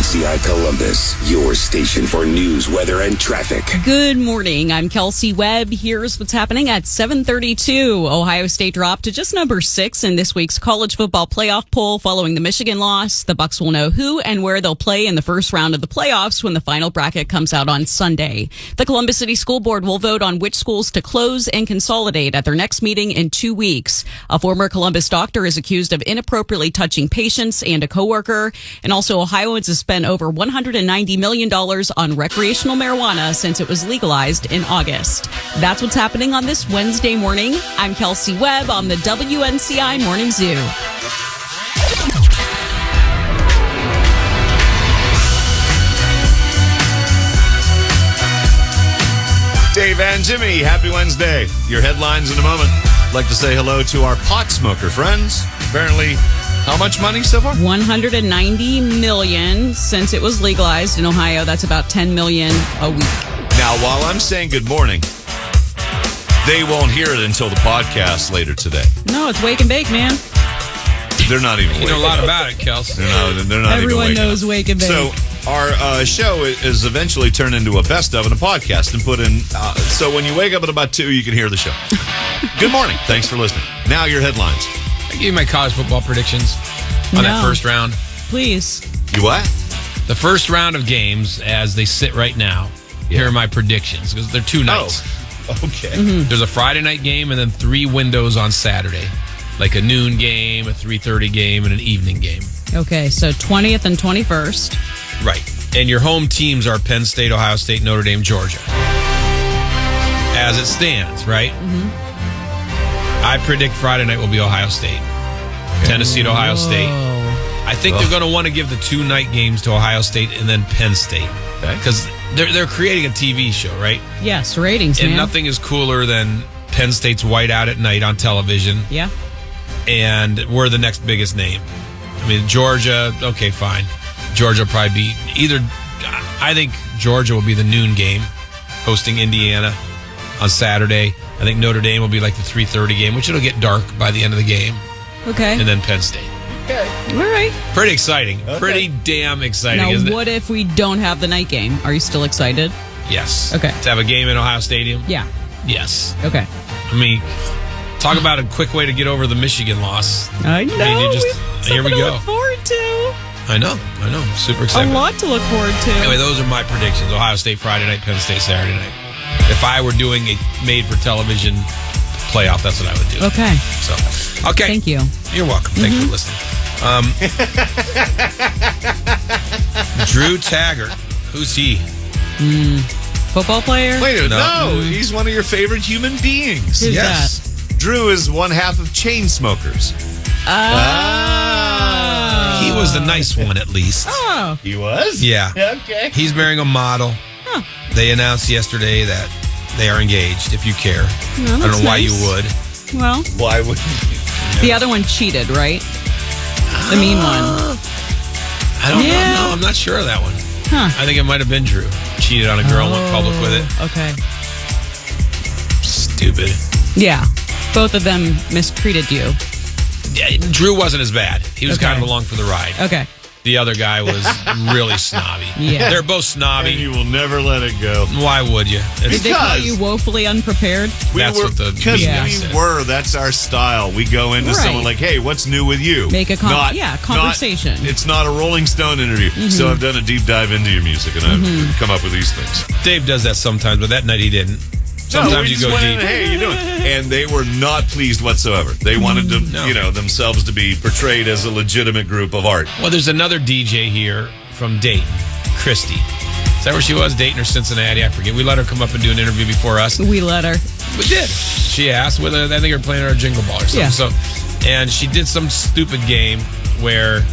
WNCI Columbus, your station for news, weather, and traffic. Good morning. I'm Kelsey Webb. Here's what's happening at 7:32. Ohio State dropped to just number 6 in this week's college football playoff poll following the Michigan loss. The Bucs will know who and where they'll play in the first round of the playoffs when the final bracket comes out on Sunday. The Columbus City School Board will vote on which schools to close and consolidate at their next meeting in 2 weeks. A former Columbus doctor is accused of inappropriately touching patients and a coworker. And also, Ohioans have spent over $190 million on recreational marijuana since it was legalized in August. That's what's happening on this Wednesday morning. I'm Kelsey Webb on the WNCI Morning Zoo. Dave and Jimmy, happy Wednesday. Your headlines in a moment. I'd like to say hello to our pot smoker friends. Apparently, how much money so far? $190 million since it was legalized in Ohio. That's about $10 million a week. Now, while I'm saying good morning, they won't hear it until the podcast later today. No, it's wake and bake, man. They're not even You know a lot about it, Kels. They're not Everyone even knows up. wake and bake. So our show is eventually turned into a best of and a podcast and put in. So when you wake up at about 2, you can hear the show. Good morning. Thanks for listening. Now your headlines. I gave you my college football predictions on that first round. Please. You what? The first round of games, as they sit right now, here are my predictions, because they're 2 nights. Oh, okay. Mm-hmm. There's a Friday night game and then 3 windows on Saturday, like a noon game, a 3:30 game, and an evening game. Okay, so 20th and 21st. Right. And your home teams are Penn State, Ohio State, Notre Dame, Georgia. As it stands, right? Mm-hmm. I predict Friday night will be Ohio State. Tennessee to Ohio State. I think they're going to want to give the 2-night games to Ohio State and then Penn State. Because they're creating a TV show, right? Yes, ratings, And man. nothing is cooler than Penn State's whiteout at night on television. Yeah. And we're the next biggest name. I mean, Georgia, okay, fine. Georgia will probably be either. I think Georgia will be the noon game, hosting Indiana on Saturday. I think Notre Dame will be like the 3:30 game, which it'll get dark by the end of the game. Okay. And then Penn State. Okay. All right. Pretty exciting. Okay. Pretty damn exciting, Now, isn't it? what if we don't have the night game? Are you still excited? Yes. Okay. To have a game in Ohio Stadium? Yeah. Yes. Okay. I mean, talk about a quick way to get over the Michigan loss. I know. Here we to go. Look forward to. I know. Super excited. A lot to look forward to. Anyway, those are my predictions. Ohio State Friday night, Penn State Saturday night. If I were doing a made-for-television playoff, that's what I would do. Okay. So, okay. Thank you. You're welcome. Thanks for listening. Drew Taggart. Who's he? Football player? Wait a minute. No. No, he's one of your favorite human beings. Who's Yes. Drew is one half of Chainsmokers. He was the nice one, at least. Oh. He was? Yeah. Okay. He's marrying a model. Huh. They announced yesterday that they are engaged, if you care. No, I don't that's know why you nice. would. Well, Why would the other one cheated, right? The mean one. I don't Yeah. know. No, I'm not sure of that one. Huh. I think it might have been Drew. Cheated on a girl and went public with it. Okay. Stupid. Yeah. Both of them mistreated you. Yeah, Drew wasn't as bad. He was Okay. kind of along for the ride. Okay. The other guy was really snobby. Yeah. They're both snobby. And you will never let it go. Why would you? Did they call Because- you woefully unprepared? That's what the because media we said. were. That's our style. We go into Right. someone like, "Hey, what's new with you?" Make a conversation. It's not a Rolling Stone interview. So I've done a deep dive into your music, and I've come up with these things. Dave does that sometimes, but that night he didn't. No, Sometimes we you just go went deep. in, hey, how you doing? And they were not pleased whatsoever. They wanted to, No. themselves to be portrayed as a legitimate group of art. Well, there's another DJ here from Dayton, Christy. Is that where she was? Dayton or Cincinnati? I forget. We let her come up and do an interview before us. We let her. We did. She asked whether I think they were playing our Jingle Ball or something. Yeah. So, and she did some stupid game where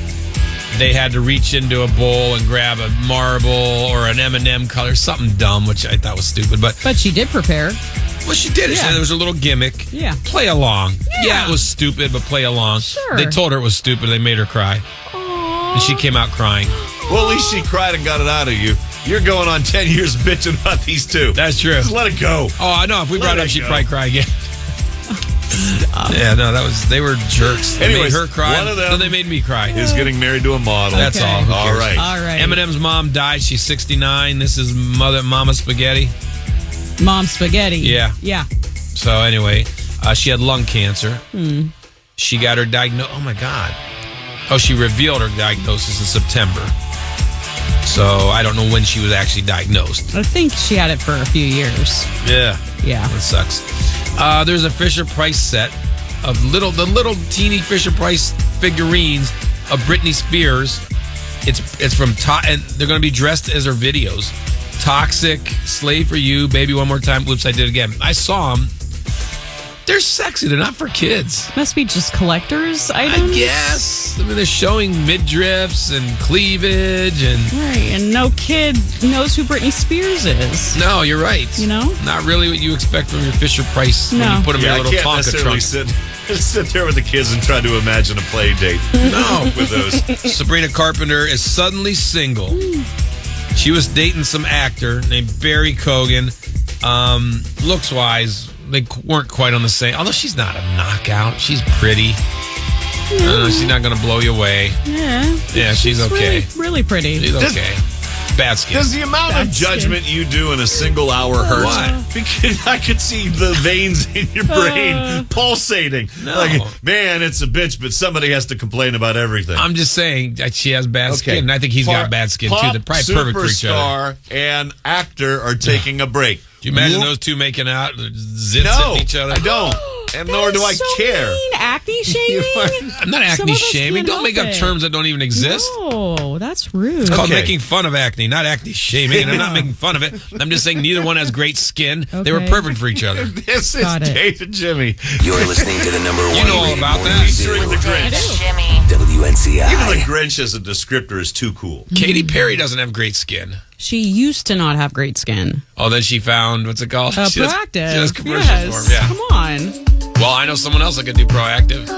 they had to reach into a bowl and grab a marble or an M&M color, something dumb, which I thought was stupid. But She did prepare. well, she did it. Yeah. There was a little gimmick. Yeah. Play along. Yeah. It was stupid, but play along. Sure. They told her it was stupid. They made her cry. And she came out crying. Well, at least she cried and got it out of you. You're going on 10 years bitching about these two. That's true. Just let it go. Oh, I know. If we brought it up, she'd probably cry again. Yeah, no, they were jerks. They Anyways, made her cry. one of them then they made me cry. is getting married to a model. That's Okay. all. Who All cares? right. All right. Eminem's mom died. She's 69. This is Mama Spaghetti. Mom Spaghetti. Yeah. Yeah. So anyway, she had lung cancer. She got her diagnosis. Oh, my God. Oh, she revealed her diagnosis in September. So I don't know when she was actually diagnosed. I think she had it for a few years. Yeah. Yeah. That sucks. There's a Fisher-Price set of the little teeny Fisher-Price figurines of Britney Spears. It's from and they're going to be dressed as her videos. Toxic, Slave for You, Baby One More Time, Oops, I Did It Again. I saw them. They're sexy. They're not for kids. Must be just collector's items. I guess. I mean, they're showing midriffs and cleavage and... Right, and no kid knows who Britney Spears is. No, you're right. You know? Not really what you expect from your Fisher-Price when No. you put them Yeah, in I a little can't Tonka necessarily trunk. sit there with the kids and try to imagine a play date. No. With those. Sabrina Carpenter is suddenly single. She was dating some actor named Barry Cogan. Looks-wise, they weren't quite on the same. Although she's not a knockout. She's pretty. She's not going to blow you away. Yeah. She's okay. Really, really pretty. She's okay. Bad skin. Does the amount of Bad judgment you do in a single hour hurt? What? Because I could see the veins in your brain pulsating. No. Like, man, it's a bitch, but somebody has to complain about everything. I'm just saying that she has bad skin. And I think he's got bad skin, too. They're probably perfect for each other. Superstar and actor are taking a break. Do you imagine those two making out, zits No, at each other? I don't. And nor do I That's so care. mean. Acne shaming? I'm not Some acne of us shaming. can't Don't make up help it. terms that don't even exist. No, that's rude. It's called Okay. making fun of acne, not acne shaming. And I'm not making fun of it. I'm just saying neither one has great skin. They were Okay. perfect for each other. This is Got it. Dave and Jimmy. You're listening to the number one. You know all rated about morning that. zoo. Featuring the Grinch. WNCI. Even the Grinch as a descriptor is too cool. Katy Perry doesn't have great skin. She used to not have great skin. Oh, then she found, what's it called? She does Proactive. commercials Yes. for him, yeah. Come on. Well, I know someone else that could do Proactive.